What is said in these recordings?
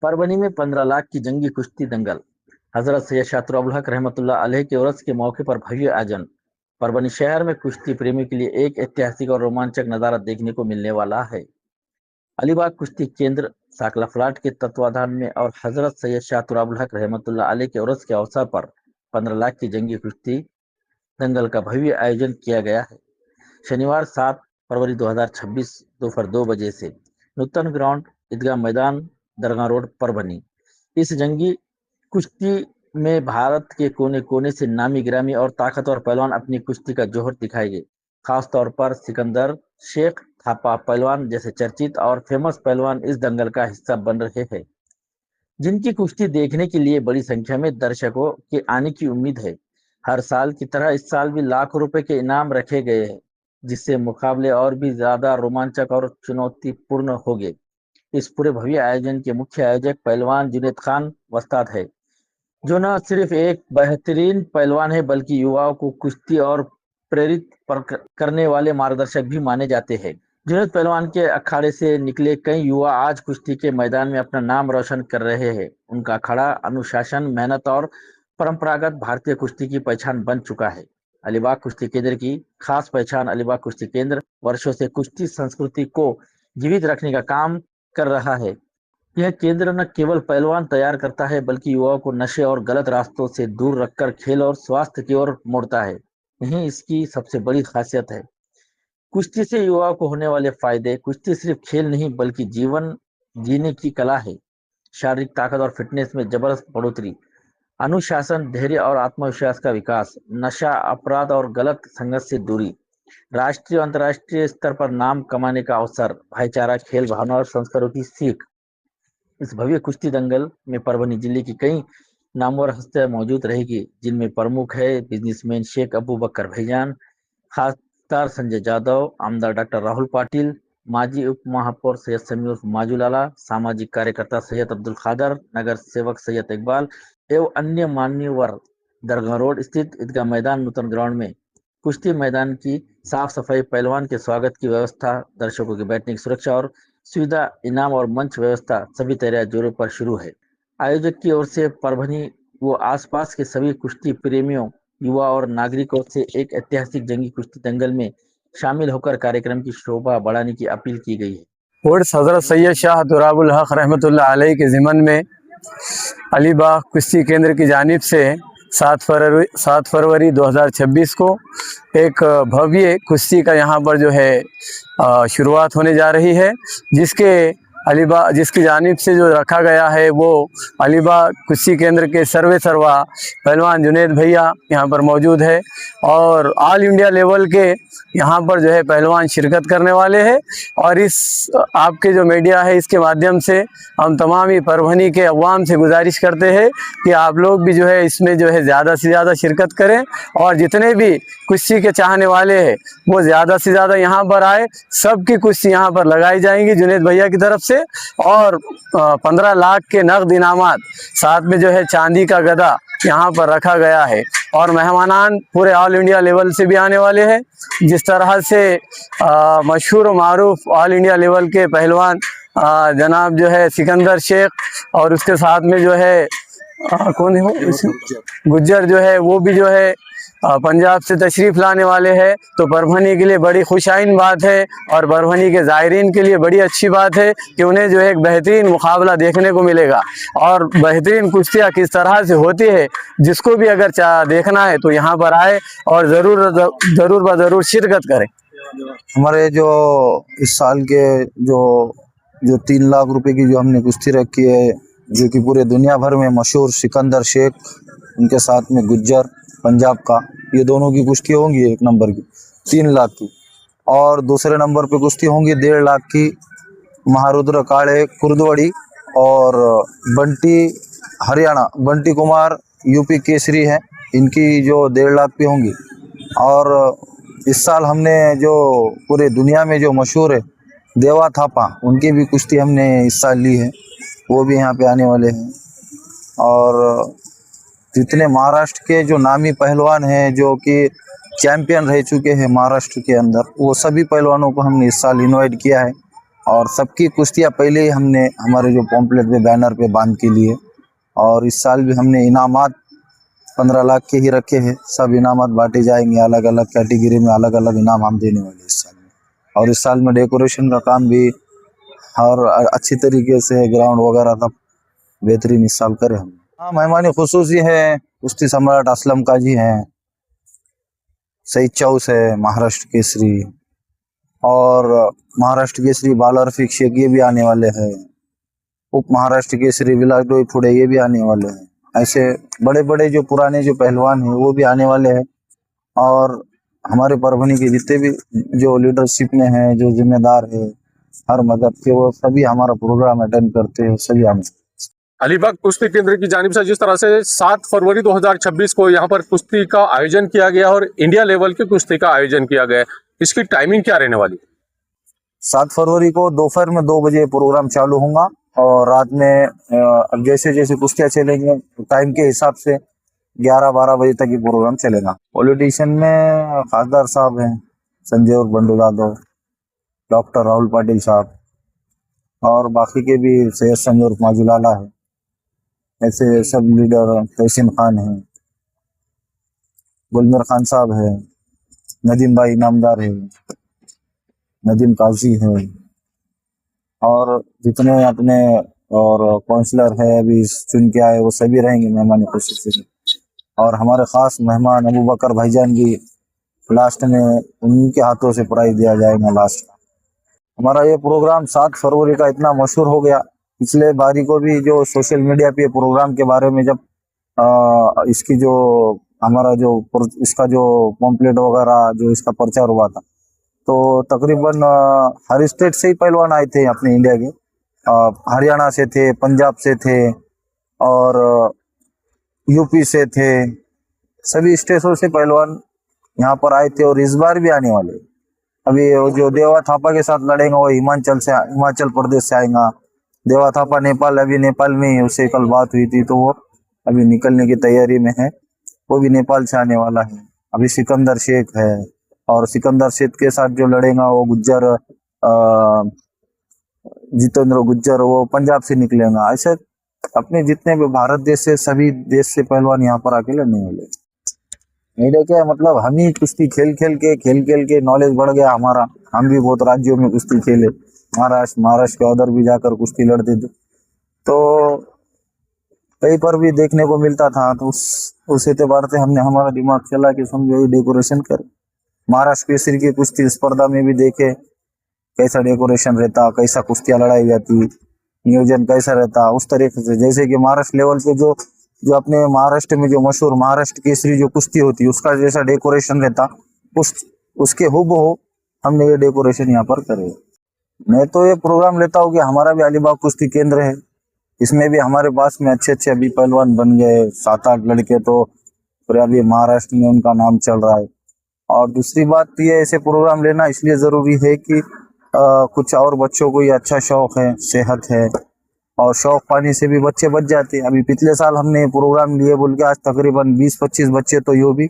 परभनी में 15 लाख की जंगी कुश्ती दंगल। हजरत सैयद शातुर हक रहमतुल्लाह अलैह के उर्स के मौके पर भव्य आयोजन। परभनी शहर में कुश्ती प्रेमी के लिए एक ऐतिहासिक और रोमांचक नजारा देखने को मिलने वाला है। अलीबाग कुश्ती केंद्र साकला फ्लाट के तत्वाधान में और हजरत सैयद शातुर हक रहमतुल्लाह अलैह के उर्स के अवसर पर 15 लाख की जंगी कुश्ती दंगल का भव्य आयोजन किया गया है। शनिवार 7 फरवरी 2026 दोपहर 2 बजे से नूतन ग्राउंड ईदगाह मैदान दरगाह रोड परभनी। इस जंगी कुश्ती में भारत के कोने कोने से नामी गिरामी और ताकतवर पहलवान अपनी कुश्ती का जोहर दिखाएंगे। खास तौर पर सिकंदर शेख थापा पहलवान जैसे चर्चित और फेमस पहलवान इस दंगल का हिस्सा बन रहे हैं, जिनकी कुश्ती देखने के लिए बड़ी संख्या में दर्शकों के आने की उम्मीद है। हर साल की तरह इस साल भी लाखों रुपए के इनाम रखे गए हैं, जिससे मुकाबले और भी ज्यादा रोमांचक और चुनौतीपूर्ण होंगे। इस पूरे भव्य आयोजन के मुख्य आयोजक पहलवान जुनैद खान वस्ताद है, जो न सिर्फ एक बेहतरीन पहलवान है बल्कि युवाओं को कुश्ती और प्रेरित करने वाले मार्गदर्शक भी माने जाते हैं। जुनैद पहलवान के अखाड़े से निकले कई युवा आज कुश्ती के मैदान में अपना नाम रोशन कर रहे हैं। उनका अखाड़ा अनुशासन, मेहनत और परंपरागत भारतीय कुश्ती की पहचान बन चुका है। अलीबाग कुश्ती केंद्र की खास पहचान अलीबाग कुश्ती केंद्र वर्षों से कुश्ती संस्कृति को जीवित रखने का काम कर रहा है। यह केंद्र न केवल पहलवान तैयार करता है बल्कि युवाओं को नशे और गलत रास्तों से दूर रखकर खेल और स्वास्थ्य की ओर मोड़ता है। यही इसकी सबसे बड़ी खासियत है। कुश्ती से युवाओं को होने वाले फायदे। कुश्ती सिर्फ खेल नहीं बल्कि जीवन जीने की कला है। शारीरिक ताकत और फिटनेस में जबरदस्त बढ़ोतरी, अनुशासन, धैर्य और आत्मविश्वास का विकास, नशा, अपराध और गलत संगत से दूरी, राष्ट्रीय और अंतर्राष्ट्रीय स्तर पर नाम कमाने का अवसर, भाईचारा, खेल भावना और संस्कारों की सीख। इस भव्य कुश्ती दंगल में परभनी जिले की कई नामवर हस्तियां मौजूद रहेगी, जिनमें प्रमुख है बिजनेसमैन शेख अबू बकर भाईजान, खासदार संजय जादव, आमदार डॉक्टर राहुल पाटिल, माजी उप महापौर सैयद समीर माजूलाला, सामाजिक कार्यकर्ता सैयद अब्दुल खादर, नगर सेवक सैयद इकबाल एवं अन्य मान्यवर। दरगाह रोड स्थित ईदगाह मैदान नूतन ग्राउंड में कुश्ती मैदान की साफ सफाई, पहलवान के स्वागत की व्यवस्था, दर्शकों की बैठने की सुरक्षा और सुविधा, इनाम और मंच व्यवस्था सभी तैयारियां जोरों पर शुरू है। आयोजक की ओर से परभनी व आसपास के सभी कुश्ती प्रेमियों, युवा और नागरिकों से एक ऐतिहासिक जंगी कुश्ती दंगल में शामिल होकर कार्यक्रम की शोभा बढ़ाने की अपील की गई है। उर्स हजरत सैयद शातुर हक रहमतुल्लाह अलैह के ज़िमन में अलीबाग कुश्ती केंद्र की जानिब से 7 फरवरी 2026 को एक भव्य कुश्ती का यहाँ पर जो है शुरुआत होने जा रही है, जिसकी जानिब से जो रखा गया है वो अलीबाग कुश्ती केंद्र के सर्वा पहलवान जुनैद भैया यहाँ पर मौजूद है और ऑल इंडिया लेवल के यहाँ पर जो है पहलवान शिरकत करने वाले हैं। और इस आपके जो मीडिया है इसके माध्यम से हम तमाम ही परभनी के अवाम से गुजारिश करते हैं कि आप लोग भी जो है इसमें जो है ज़्यादा से ज़्यादा शिरकत करें और जितने भी कुश्ती के चाहने वाले हैं वो ज़्यादा से ज़्यादा यहाँ पर आए। सबकी कुश्ती यहाँ पर लगाई जाएंगी जुनैद भैया की तरफ से और 15 लाख के नगद इनामात, साथ में जो है चांदी का गदा यहाँ पर रखा गया है और मेहमानान पूरे ऑल इंडिया लेवल से भी आने वाले हैं। जिस तरह से मशहूर मारूफ ऑल इंडिया लेवल के पहलवान जनाब जो है सिकंदर शेख और उसके साथ में जो है कौन है गुज्जर जो है वो भी जो है पंजाब से तशरीफ़ लाने वाले हैं। तो परभनी के लिए बड़ी खुशाइन बात है और परभनी के ज़ायरीन के लिए बड़ी अच्छी बात है कि उन्हें जो है एक बेहतरीन मुकाबला देखने को मिलेगा और बेहतरीन कुश्तियाँ किस तरह से होती है, जिसको भी अगर देखना है तो यहाँ पर आए और ज़रूर शिरकत करें। हमारे जो इस साल के जो 3 लाख रुपए की जो हमने कुश्ती रखी है, जो कि पूरे दुनिया भर में मशहूर सिकंदर शेख, उनके साथ में गुज्जर पंजाब का, ये दोनों की कुश्ती होंगी 1 नंबर की 3 लाख की, और दूसरे नंबर पे कुश्ती होंगी 1.5 लाख की महारुद्र काड़े कुर्दवाड़ी और बंटी हरियाणा, बंटी कुमार यूपी केसरी हैं, इनकी जो 1.5 लाख की होंगी। और इस साल हमने जो पूरे दुनिया में जो मशहूर है देवा थापा, उनकी भी कुश्ती हमने इस साल ली है, वो भी यहाँ पे आने वाले हैं। और जितने महाराष्ट्र के जो नामी पहलवान हैं जो कि चैंपियन रह चुके हैं महाराष्ट्र के अंदर, वो सभी पहलवानों को हमने इस साल इनवाइट किया है और सबकी कुश्तियाँ पहले ही हमने हमारे जो पॉम्पलेट पे बैनर पे बांध के लिए, और इस साल भी हमने इनामात 15 लाख के ही रखे हैं। सब इनामात बांटे जाएंगे, अलग अलग कैटेगरी में अलग अलग इनाम हम देने वाले इस साल में। और इस साल में डेकोरेशन का काम भी और अच्छी तरीके से ग्राउंड वगैरह सब बेहतरीन इस साल करें हम। हाँ, मेहमानी खुसूसी है, कुश्ती सम्राट असलम काजी हैं, सईद चौस है महाराष्ट्र केसरी, और महाराष्ट्र केसरी बाला रफीक शेख ये भी आने वाले हैं, उप महाराष्ट्र केसरी विलास डोई फुड़े ये भी आने वाले हैं। ऐसे बड़े बड़े जो पुराने जो पहलवान हैं वो भी आने वाले हैं। और हमारे परभनी के जितने भी जो लीडरशिप में हैं, जो जिम्मेदार है हर मदद के, वो सभी हमारा प्रोग्राम अटेंड करते हैं, सभी हम। अलीबाग कुश्ती केंद्र की जानिब से जिस तरह से 7 फरवरी 2026 को यहाँ पर कुश्ती का आयोजन किया गया और इंडिया लेवल की कुश्ती का आयोजन किया गया, इसकी टाइमिंग क्या रहने वाली? 7 फरवरी को दोपहर में 2 बजे प्रोग्राम चालू होगा और रात में अब जैसे जैसे कुश्तियाँ चलेंगे टाइम के हिसाब से 11-12 बजे तक ये प्रोग्राम चलेगा। पॉलिटिशियन में खासदार साहब हैं, संजय और बंडू यादव, डॉक्टर राहुल पाटिल साहब, और बाकी के भी सैयद संजय और माजुलाला है। ऐसे सब लीडर, तहसीन खान है, गुलमर खान साहब है, नदीम भाई इनामदार है, नदीम काजी है, और जितने अपने और काउंसलर है अभी चुन के आए वो सभी रहेंगे मेहमान खुशी से। और हमारे खास मेहमान अबू बकर भाईजान भी लास्ट में उनके हाथों से प्राइज दिया जाएगा लास्ट। हमारा ये प्रोग्राम 7 फरवरी का इतना मशहूर हो गया, पिछले बारी को भी जो सोशल मीडिया पे प्रोग्राम के बारे में जब इसकी जो हमारा जो इसका जो पॉम्पलेट वगैरह जो इसका प्रचार हुआ था, तो तकरीबन हर स्टेट से ही पहलवान आए थे अपने इंडिया के। हरियाणा से थे, पंजाब से थे, और यूपी से थे, सभी स्टेटों से पहलवान यहाँ पर आए थे और इस बार भी आने वाले। अभी वो जो देवा थापा के साथ लड़ेगा वो हिमाचल प्रदेश से आएगा। देवा थापा नेपाल, अभी नेपाल में ही उससे कल बात हुई थी, तो वो अभी निकलने की तैयारी में है, वो भी नेपाल से आने वाला है। अभी सिकंदर शेख है, और सिकंदर शेख के साथ जो लड़ेगा वो गुज्जर जितेंद्र गुज्जर, वो पंजाब से निकलेगा। ऐसे अपने जितने भी भारत देश से सभी देश से पहलवान यहाँ पर आके लड़ने वाले। मेरे क्या मतलब, हम ही कुश्ती खेल खेल के नॉलेज बढ़ गया हमारा। हम भी बहुत राज्यों में कुश्ती खेले, महाराष्ट्र के उधर भी जाकर कुश्ती लड़ते थे, तो कहीं पर भी देखने को मिलता था। तो उस एतबार से हमने हमारा दिमाग चला कि समझो डेकोरेशन कर। महाराष्ट्र केसरी की कुश्ती स्पर्धा में भी देखे कैसा डेकोरेशन रहता, कैसा कुश्तियाँ लड़ाई जाती, नियोजन कैसा रहता, उस तरीके से जैसे कि महाराष्ट्र लेवल पे जो अपने महाराष्ट्र में जो मशहूर महाराष्ट्र केसरी जो कुश्ती होती है उसका जैसा डेकोरेशन रहता, उसके हुबहू हमने ये डेकोरेशन यहाँ पर करे। मैं तो ये प्रोग्राम लेता हूँ कि हमारा भी अलीबाग कुश्ती केंद्र है, इसमें भी हमारे पास में अच्छे अभी पहलवान बन गए 7-8 लड़के, तो पूरे अभी महाराष्ट्र में उनका नाम चल रहा है। और दूसरी बात ये ऐसे प्रोग्राम लेना इसलिए ज़रूरी है कि कुछ और बच्चों को ये अच्छा शौक है, सेहत है, और शौक पानी से भी बच्चे बच जाते हैं। अभी पिछले साल हमने प्रोग्राम लिए बोल के आज तकरीबन 20-25 बच्चे तो यो भी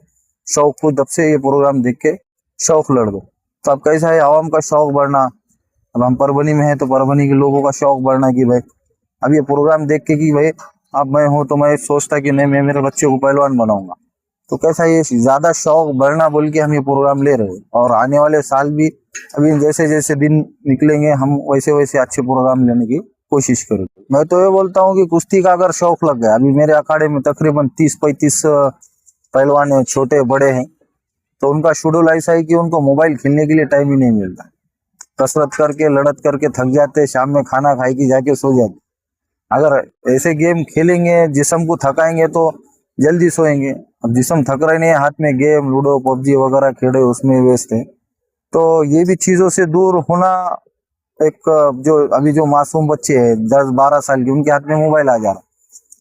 शौक को जब से ये प्रोग्राम देख के शौक लड़ दो। तो अब कैसा है, आवाम का शौक बढ़ना। अब हम परभनी में है तो परभनी के लोगों का शौक बढ़ना कि भाई अब ये प्रोग्राम देख के कि भाई अब मैं हूँ तो मैं सोचता कि नहीं मैं मेरे बच्चे को पहलवान बनाऊंगा। तो कैसा ये ज्यादा शौक बढ़ना बोल के हम ये प्रोग्राम ले रहे हैं। और आने वाले साल भी अभी जैसे जैसे दिन निकलेंगे हम वैसे वैसे अच्छे प्रोग्राम लेने की कोशिश करेंगे। मैं तो ये बोलता हूँ कि कुश्ती का अगर शौक लग गया, अभी मेरे अखाड़े में तकरीबन 30-35 पहलवान है, छोटे बड़े हैं, तो उनका शेड्यूल ऐसा है कि उनको मोबाइल खेलने के लिए टाइम ही नहीं मिलता। कसरत करके लड़त करके थक जाते, शाम में खाना खाए कि जाके सो जाते। अगर ऐसे गेम खेलेंगे जिस्म को थकाएंगे तो जल्दी सोएंगे। अब जिस्म थक रहे नहीं, हाथ में गेम लूडो पबजी वगैरह खेले उसमें व्यस्त है, तो ये भी चीजों से दूर होना। एक जो अभी जो मासूम बच्चे हैं 10-12 साल के, उनके हाथ में मोबाइल आ जा रहा।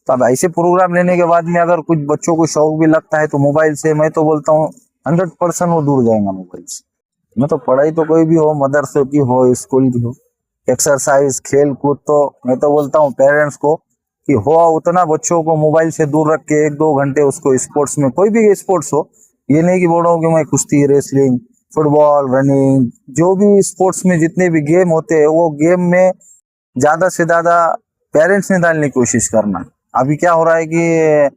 तो अब ऐसे प्रोग्राम लेने के बाद में अगर कुछ बच्चों को शौक भी लगता है तो मोबाइल से मैं तो बोलता हूँ 100% वो दूर जाएगा मोबाइल से। मैं तो पढ़ाई तो कोई भी हो, मदरसे की हो, स्कूल की हो, एक्सरसाइज खेल कूद, तो मैं तो बोलता हूँ पेरेंट्स को कि हो उतना बच्चों को मोबाइल से दूर रख के 1-2 घंटे उसको स्पोर्ट्स में, कोई भी स्पोर्ट्स हो, ये नहीं कि बोलो कि मैं कुश्ती, रेसलिंग फुटबॉल, रनिंग, जो भी स्पोर्ट्स में जितने भी गेम होते हैं वो गेम में ज्यादा से ज्यादा पेरेंट्स ने डालने की कोशिश करना। अभी क्या हो रहा है कि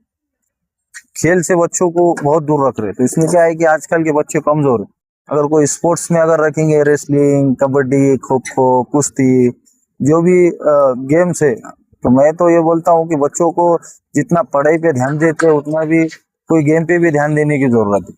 खेल से बच्चों को बहुत दूर रख रहे हैं, तो इसमें क्या है कि आजकल के बच्चे कमजोर हैं। अगर कोई स्पोर्ट्स में अगर रखेंगे, रेसलिंग, कबड्डी, खो खो, कुश्ती, जो भी गेम्स है, तो मैं तो ये बोलता हूँ कि बच्चों को जितना पढ़ाई पे ध्यान देते हैं उतना भी कोई गेम पे भी ध्यान देने की जरूरत है।